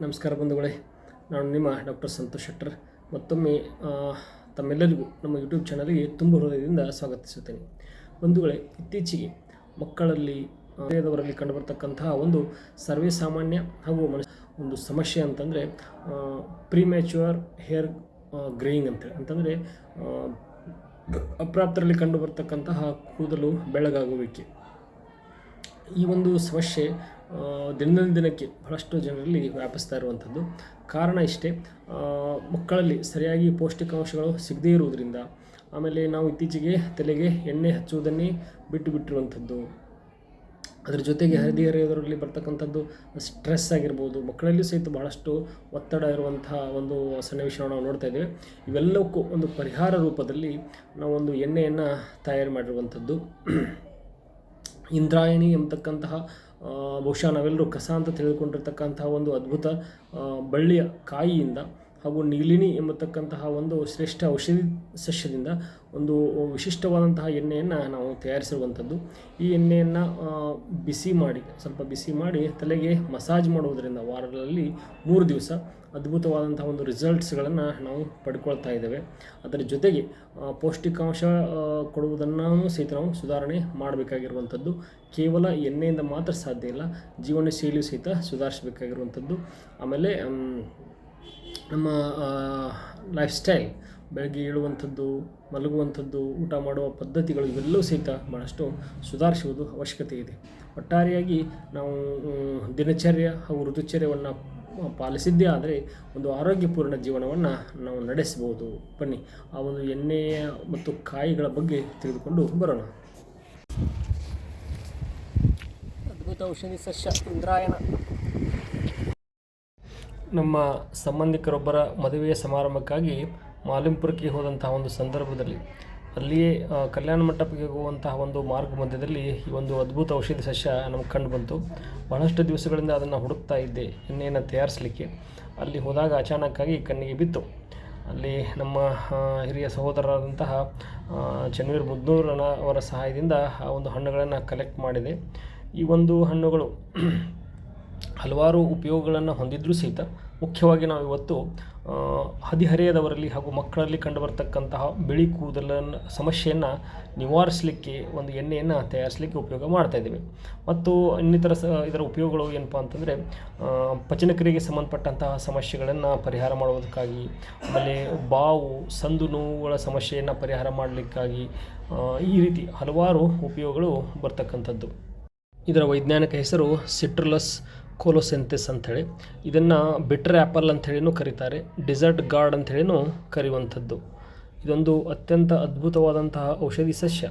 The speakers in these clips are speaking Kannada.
ನಮಸ್ಕಾರ ಬಂಧುಗಳೇ, ನಾನು ನಿಮ್ಮ ಡಾಕ್ಟರ್ ಸಂತೋಷ್ ಶೆಟ್ಟರ್. ಮತ್ತೊಮ್ಮೆ ತಮ್ಮೆಲ್ಲರಿಗೂ ನಮ್ಮ ಯೂಟ್ಯೂಬ್ ಚಾನಲ್ಗೆ ತುಂಬ ಹೃದಯದಿಂದ ಸ್ವಾಗತಿಸುತ್ತೇನೆ. ಬಂಧುಗಳೇ, ಇತ್ತೀಚೆಗೆ ಮಕ್ಕಳಲ್ಲಿ ಹೃದಯದವರಲ್ಲಿ ಕಂಡುಬರ್ತಕ್ಕಂತಹ ಒಂದು ಸರ್ವೇ ಸಾಮಾನ್ಯ ಹಾಗೂ ಒಂದು ಸಮಸ್ಯೆ ಅಂತಂದರೆ ಪ್ರಿಮ್ಯಾಚ್ಯೂರ್ ಹೇರ್ ಗ್ರೇಯಿಂಗ್ ಅಂತಂದರೆ ಅಪ್ರಾಪ್ತರಲ್ಲಿ ಕಂಡುಬರ್ತಕ್ಕಂತಹ ಕೂದಲು ಬೆಳ್ಳಗಾಗುವಿಕೆ. ಈ ಒಂದು ಸಮಸ್ಯೆ ದಿನದಿಂದ ದಿನಕ್ಕೆ ಬಹಳಷ್ಟು ಜನರಲ್ಲಿ ವ್ಯಾಪಿಸ್ತಾ ಇರುವಂಥದ್ದು. ಕಾರಣ ಇಷ್ಟೇ, ಮಕ್ಕಳಲ್ಲಿ ಸರಿಯಾಗಿ ಪೌಷ್ಟಿಕಾಂಶಗಳು ಸಿಗದೇ ಇರುವುದರಿಂದ, ಆಮೇಲೆ ನಾವು ಇತ್ತೀಚೆಗೆ ತಲೆಗೆ ಎಣ್ಣೆ ಹಚ್ಚುವುದನ್ನೇ ಬಿಟ್ಟಿರುವಂಥದ್ದು. ಅದರ ಜೊತೆಗೆ ಹದಿಹರೆಯದರಲ್ಲಿ ಬರ್ತಕ್ಕಂಥದ್ದು ಸ್ಟ್ರೆಸ್ ಆಗಿರ್ಬೋದು, ಮಕ್ಕಳಲ್ಲಿ ಸಹಿತ ಬಹಳಷ್ಟು ಒತ್ತಡ ಇರುವಂತಹ ಒಂದು ಸನ್ನಿವೇಶವನ್ನು ನಾವು ನೋಡ್ತಾ ಇದ್ದೇವೆ. ಇವೆಲ್ಲಕ್ಕೂ ಒಂದು ಪರಿಹಾರ ರೂಪದಲ್ಲಿ ನಾವೊಂದು ಎಣ್ಣೆಯನ್ನು ತಯಾರು ಮಾಡಿರುವಂಥದ್ದು. ಇಂದ್ರಾಯಣಿ ಎಂಬತಕ್ಕಂತಹ ಬಹುಶಃ ನಾವೆಲ್ಲರೂ ಕಸ ಅಂತ ತಿಳಿದುಕೊಂಡಿರ್ತಕ್ಕಂತಹ ಒಂದು ಅದ್ಭುತ ಬಳ್ಳಿಯ ಕಾಯಿಯಿಂದ ಹಾಗೂ ನೀಲಿನಿ ಎಂಬತಕ್ಕಂತಹ ಒಂದು ಶ್ರೇಷ್ಠ ಔಷಧಿ ಸಸ್ಯದಿಂದ ಒಂದು ವಿಶಿಷ್ಟವಾದಂತಹ ಎಣ್ಣೆಯನ್ನು ನಾವು ತಯಾರಿಸಿರುವಂಥದ್ದು. ಈ ಎಣ್ಣೆಯನ್ನು ಸ್ವಲ್ಪ ಬಿಸಿ ಮಾಡಿ ತಲೆಗೆ ಮಸಾಜ್ ಮಾಡುವುದರಿಂದ ವಾರದಲ್ಲಿ 3 ದಿವಸ ಅದ್ಭುತವಾದಂಥ ಒಂದು ರಿಸಲ್ಟ್ಸ್ಗಳನ್ನು ನಾವು ಪಡ್ಕೊಳ್ತಾ ಇದ್ದೇವೆ. ಅದರ ಜೊತೆಗೆ ಪೌಷ್ಟಿಕಾಂಶ ಕೊಡುವುದನ್ನು ಸಹಿತ ನಾವು ಸುಧಾರಣೆ ಮಾಡಬೇಕಾಗಿರುವಂಥದ್ದು. ಕೇವಲ ಎಣ್ಣೆಯಿಂದ ಮಾತ್ರ ಸಾಧ್ಯ ಇಲ್ಲ, ಜೀವನ ಶೈಲಿಯು ಸಹಿತ ಸುಧಾರಿಸಬೇಕಾಗಿರುವಂಥದ್ದು. ಆಮೇಲೆ ನಮ್ಮ ಲೈಫ್ ಸ್ಟೈಲ್, ಬೆಳಗ್ಗೆ ಏಳುವಂಥದ್ದು, ಮಲಗುವಂಥದ್ದು, ಊಟ ಮಾಡುವ ಪದ್ಧತಿಗಳು ಇವೆಲ್ಲವೂ ಸಹಿತ ಭಾಳಷ್ಟು ಸುಧಾರಿಸುವುದು ಅವಶ್ಯಕತೆ ಇದೆ. ಒಟ್ಟಾರೆಯಾಗಿ ನಾವು ದಿನಚರ್ಯ ಹಾಗೂ ಋತುಚರ್ಯವನ್ನು ಪಾಲಿಸಿದ್ದೇ ಆದರೆ ಒಂದು ಆರೋಗ್ಯಪೂರ್ಣ ಜೀವನವನ್ನು ನಾವು ನಡೆಸಬಹುದು. ಬನ್ನಿ ಆ ಒಂದು ಎಣ್ಣೆಯ ಮತ್ತು ಕಾಯಿಗಳ ಬಗ್ಗೆ ತಿಳಿದುಕೊಂಡು ಬರೋಣ. ಅದ್ಭುತ ಔಷಧಿ ಸಸ್ಯ ಇಂದ್ರಾಯಣ. ನಮ್ಮ ಸಂಬಂಧಿಕರೊಬ್ಬರ ಮದುವೆಯ ಸಮಾರಂಭಕ್ಕಾಗಿ ಮಾಲಿಂಪುರಕ್ಕೆ ಹೋದಂತಹ ಒಂದು ಸಂದರ್ಭದಲ್ಲಿ ಅಲ್ಲಿಯೇ ಕಲ್ಯಾಣ ಮಂಟಪಕ್ಕೆ ಹೋಗುವಂತಹ ಒಂದು ಮಾರ್ಗ ಮಧ್ಯದಲ್ಲಿ ಈ ಒಂದು ಅದ್ಭುತ ಔಷಧಿ ಸಸ್ಯ ನಮಗೆ ಕಂಡು ಬಂತು. ಬಹಳಷ್ಟು ದಿವಸಗಳಿಂದ ಅದನ್ನು ಹುಡುಕ್ತಾ ಇದ್ದೆ ಎಣ್ಣೆಯನ್ನು ತಯಾರಿಸಲಿಕ್ಕೆ. ಅಲ್ಲಿ ಹೋದಾಗ ಅಚಾನಕ್ಕಾಗಿ ಕಣ್ಣಿಗೆ ಬಿತ್ತು. ಅಲ್ಲಿ ನಮ್ಮ ಹಿರಿಯ ಸಹೋದರರಾದಂತಹ ಚನ್ವೀರ್ ಮುದ್ನೂರನ ಅವರ ಸಹಾಯದಿಂದ ಆ ಒಂದು ಹಣ್ಣುಗಳನ್ನು ಕಲೆಕ್ಟ್ ಮಾಡಿದೆ. ಈ ಒಂದು ಹಣ್ಣುಗಳು ಹಲವಾರು ಉಪಯೋಗಗಳನ್ನು ಹೊಂದಿದ್ರೂ ಸಹಿತ ಮುಖ್ಯವಾಗಿ ನಾವು ಇವತ್ತು ಹದಿಹರೆಯದವರಲ್ಲಿ ಹಾಗೂ ಮಕ್ಕಳಲ್ಲಿ ಕಂಡುಬರ್ತಕ್ಕಂತಹ ಬಿಳಿ ಕೂದಲನ್ನು ಸಮಸ್ಯೆಯನ್ನು ನಿವಾರಿಸಲಿಕ್ಕೆ ಒಂದು ಎಣ್ಣೆಯನ್ನು ತಯಾರಿಸಲಿಕ್ಕೆ ಉಪಯೋಗ ಮಾಡ್ತಾಯಿದ್ದೇವೆ. ಮತ್ತು ಇನ್ನಿತರ ಇದರ ಉಪಯೋಗಗಳು ಏನಪ್ಪ ಅಂತಂದರೆ ಪಚನಕ್ರಿಯೆಗೆ ಸಂಬಂಧಪಟ್ಟಂತಹ ಸಮಸ್ಯೆಗಳನ್ನು ಪರಿಹಾರ ಮಾಡುವುದಕ್ಕಾಗಿ, ಆಮೇಲೆ ಬಾವು ಸಂದು ನೋವುಗಳ ಸಮಸ್ಯೆಯನ್ನು ಪರಿಹಾರ ಮಾಡಲಿಕ್ಕಾಗಿ, ಈ ರೀತಿ ಹಲವಾರು ಉಪಯೋಗಗಳು ಬರ್ತಕ್ಕಂಥದ್ದು. ಇದರ ವೈಜ್ಞಾನಿಕ ಹೆಸರು ಸಿಟ್ರುಲಸ್ ಕೋಲೋಸೆಂಥೆಸ್ ಅಂಥೇಳಿ. ಇದನ್ನು ಬಿಟರ್ ಆ್ಯಪಲ್ ಅಂಥೇಳಿನೂ ಕರೀತಾರೆ, ಡಿಸರ್ಟ್ ಗಾರ್ಡ್ ಅಂಥೇಳಿನೂ ಕರೆಯುವಂಥದ್ದು. ಇದೊಂದು ಅತ್ಯಂತ ಅದ್ಭುತವಾದಂತಹ ಔಷಧಿ ಸಸ್ಯ.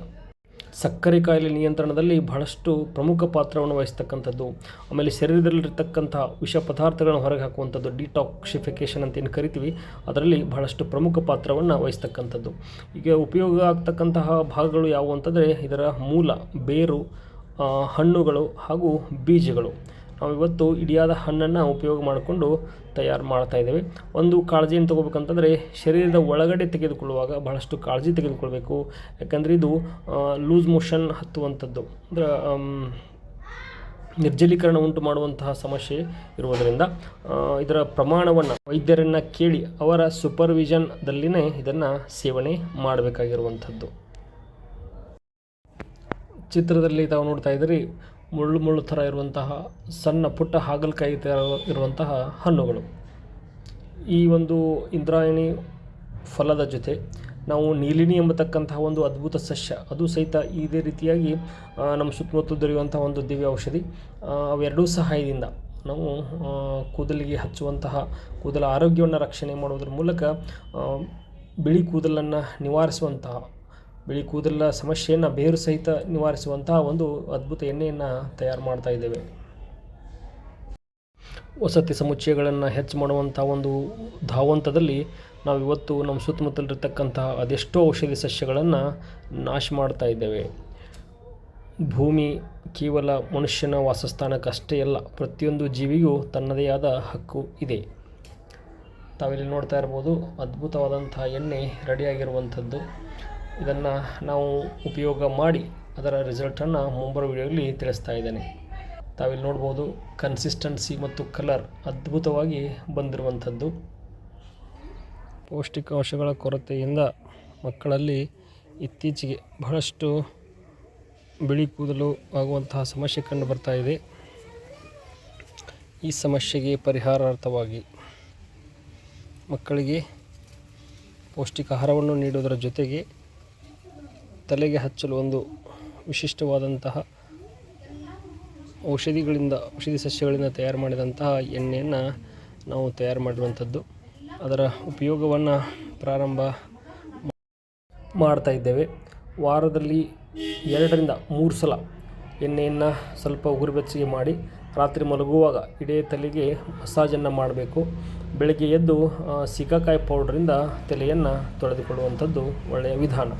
ಸಕ್ಕರೆ ಕಾಯಿಲೆ ನಿಯಂತ್ರಣದಲ್ಲಿ ಬಹಳಷ್ಟು ಪ್ರಮುಖ ಪಾತ್ರವನ್ನು ವಹಿಸ್ತಕ್ಕಂಥದ್ದು. ಆಮೇಲೆ ಶರೀರದಲ್ಲಿರ್ತಕ್ಕಂಥ ವಿಷ ಪದಾರ್ಥಗಳನ್ನು ಹೊರಗೆ ಹಾಕುವಂಥದ್ದು, ಡಿಟಾಕ್ಸಿಫಿಕೇಷನ್ ಅಂತ ಏನು ಕರಿತೀವಿ, ಅದರಲ್ಲಿ ಬಹಳಷ್ಟು ಪ್ರಮುಖ ಪಾತ್ರವನ್ನು ವಹಿಸ್ತಕ್ಕಂಥದ್ದು. ಈಗ ಉಪಯೋಗ ಆಗ್ತಕ್ಕಂತಹ ಭಾಗಗಳು ಯಾವುವು ಅಂತಂದರೆ ಇದರ ಮೂಲ, ಬೇರು, ಹಣ್ಣುಗಳು ಹಾಗೂ ಬೀಜಗಳು. ನಾವು ಇವತ್ತು ಇಡಿಯಾದ ಹಣ್ಣನ್ನು ಉಪಯೋಗ ಮಾಡಿಕೊಂಡು ತಯಾರು ಮಾಡ್ತಾ ಇದ್ದೇವೆ. ಒಂದು ಕಾಳಜಿಯನ್ನು ತೊಗೋಬೇಕಂತಂದರೆ ಶರೀರದ ಒಳಗಡೆ ತೆಗೆದುಕೊಳ್ಳುವಾಗ ಬಹಳಷ್ಟು ಕಾಳಜಿ ತೆಗೆದುಕೊಳ್ಬೇಕು. ಯಾಕಂದರೆ ಇದು ಲೂಸ್ ಮೋಷನ್ ಹತ್ತುವಂಥದ್ದು, ಅಂದರೆ ನಿರ್ಜಲೀಕರಣ ಉಂಟು ಮಾಡುವಂತಹ ಸಮಸ್ಯೆ ಇರುವುದರಿಂದ ಇದರ ಪ್ರಮಾಣವನ್ನು ವೈದ್ಯರನ್ನು ಕೇಳಿ ಅವರ ಸೂಪರ್ವಿಷನ್ದಲ್ಲಿನೇ ಇದನ್ನು ಸೇವನೆ ಮಾಡಬೇಕಾಗಿರುವಂಥದ್ದು. ಚಿತ್ರದಲ್ಲಿ ತಾವು ನೋಡ್ತಾ ಇದ್ದೀರಿ, ಮುಳ್ಳು ಥರ ಇರುವಂತಹ ಸಣ್ಣ ಪುಟ್ಟ ಹಾಗಲಕಾಯಿ ಥರ ಇರುವಂತಹ ಹಣ್ಣುಗಳು. ಈ ಒಂದು ಇಂದ್ರಾಯಣಿ ಫಲದ ಜೊತೆ ನಾವು ನೀಲಿನಿ ಎಂಬತಕ್ಕಂತಹ ಒಂದು ಅದ್ಭುತ ಸಸ್ಯ, ಅದು ಸಹಿತ ಇದೇ ರೀತಿಯಾಗಿ ನಮ್ಮ ಸುತ್ತಮುತ್ತ ದೊರೆಯುವಂತಹ ಒಂದು ದಿವ್ಯ ಔಷಧಿ. ಅವೆರಡೂ ಸಹಾಯದಿಂದ ನಾವು ಕೂದಲಿಗೆ ಹಚ್ಚುವಂತಹ ಕೂದಲ ಆರೋಗ್ಯವನ್ನು ರಕ್ಷಣೆ ಮಾಡುವುದರ ಮೂಲಕ ಬಿಳಿ ಕೂದಲನ್ನು ನಿವಾರಿಸುವಂತಹ, ಬಿಳಿ ಕೂದಲ ಸಮಸ್ಯೆಯನ್ನು ಬೇರು ಸಹಿತ ನಿವಾರಿಸುವಂತಹ ಒಂದು ಅದ್ಭುತ ಎಣ್ಣೆಯನ್ನು ತಯಾರು ಮಾಡ್ತಾ ಇದ್ದೇವೆ. ವಸತಿ ಸಮುಚ್ಚಯಗಳನ್ನು ಹೆಚ್ಚು ಮಾಡುವಂಥ ಒಂದು ಧಾವಂತದಲ್ಲಿ ನಾವು ಇವತ್ತು ನಮ್ಮ ಸುತ್ತಮುತ್ತಲಿರ್ತಕ್ಕಂತಹ ಅದೆಷ್ಟೋ ಔಷಧಿ ಸಸ್ಯಗಳನ್ನು ನಾಶ ಮಾಡ್ತಾ ಇದ್ದೇವೆ. ಭೂಮಿ ಕೇವಲ ಮನುಷ್ಯನ ವಾಸಸ್ಥಾನಕ್ಕಷ್ಟೇ ಅಲ್ಲ, ಪ್ರತಿಯೊಂದು ಜೀವಿಗೂ ತನ್ನದೇ ಆದ ಹಕ್ಕು ಇದೆ. ತಾವಿಲ್ಲಿ ನೋಡ್ತಾ ಇರ್ಬೋದು, ಅದ್ಭುತವಾದಂಥ ಎಣ್ಣೆ ರೆಡಿಯಾಗಿರುವಂಥದ್ದು. ಇದನ್ನು ನಾವು ಉಪಯೋಗ ಮಾಡಿ ಅದರ ರಿಸಲ್ಟನ್ನು ಮುಂಬರುವ ವಿಡಿಯೋದಲ್ಲಿ ತಿಳಿಸ್ತಾ ಇದ್ದೇನೆ. ತಾವಿಲ್ಲಿ ನೋಡ್ಬೋದು ಕನ್ಸಿಸ್ಟೆನ್ಸಿ ಮತ್ತು ಕಲರ್ ಅದ್ಭುತವಾಗಿ ಬಂದಿರುವಂಥದ್ದು. ಪೌಷ್ಟಿಕಾಂಶಗಳ ಕೊರತೆಯಿಂದ ಮಕ್ಕಳಲ್ಲಿ ಇತ್ತೀಚೆಗೆ ಬಹಳಷ್ಟು ಬಿಳಿ ಕೂದಲು ಆಗುವಂತಹ ಸಮಸ್ಯೆ ಕಂಡು ಬರ್ತಾ ಇದೆ. ಈ ಸಮಸ್ಯೆಗೆ ಪರಿಹಾರಾರ್ಥವಾಗಿ ಮಕ್ಕಳಿಗೆ ಪೌಷ್ಟಿಕ ಆಹಾರವನ್ನು ನೀಡುವುದರ ಜೊತೆಗೆ ತಲೆಗೆ ಹಚ್ಚಲು ಒಂದು ವಿಶಿಷ್ಟವಾದಂತಹ ಔಷಧಿ ಸಸ್ಯಗಳಿಂದ ತಯಾರು ಮಾಡಿದಂತಹ ಎಣ್ಣೆಯನ್ನು ನಾವು ತಯಾರು ಮಾಡಿರುವಂಥದ್ದು. ಅದರ ಉಪಯೋಗವನ್ನು ಪ್ರಾರಂಭ ಮಾಡ್ತಾ ಇದ್ದೇವೆ. ವಾರದಲ್ಲಿ 2 ರಿಂದ 3 ಸಲ ಎಣ್ಣೆಯನ್ನು ಸ್ವಲ್ಪ ಉಗುರುಬೆಚ್ಚಗೆ ಮಾಡಿ ರಾತ್ರಿ ಮಲಗುವಾಗ ಇಡೀ ತಲೆಗೆ ಮಸಾಜನ್ನು ಮಾಡಬೇಕು. ಬೆಳಗ್ಗೆ ಎದ್ದು ಸೀಕಾಕಾಯಿ ಪೌಡ್ರಿಂದ ತಲೆಯನ್ನು ತೊಳೆದುಕೊಳ್ಳುವಂಥದ್ದು ಒಳ್ಳೆಯ ವಿಧಾನ.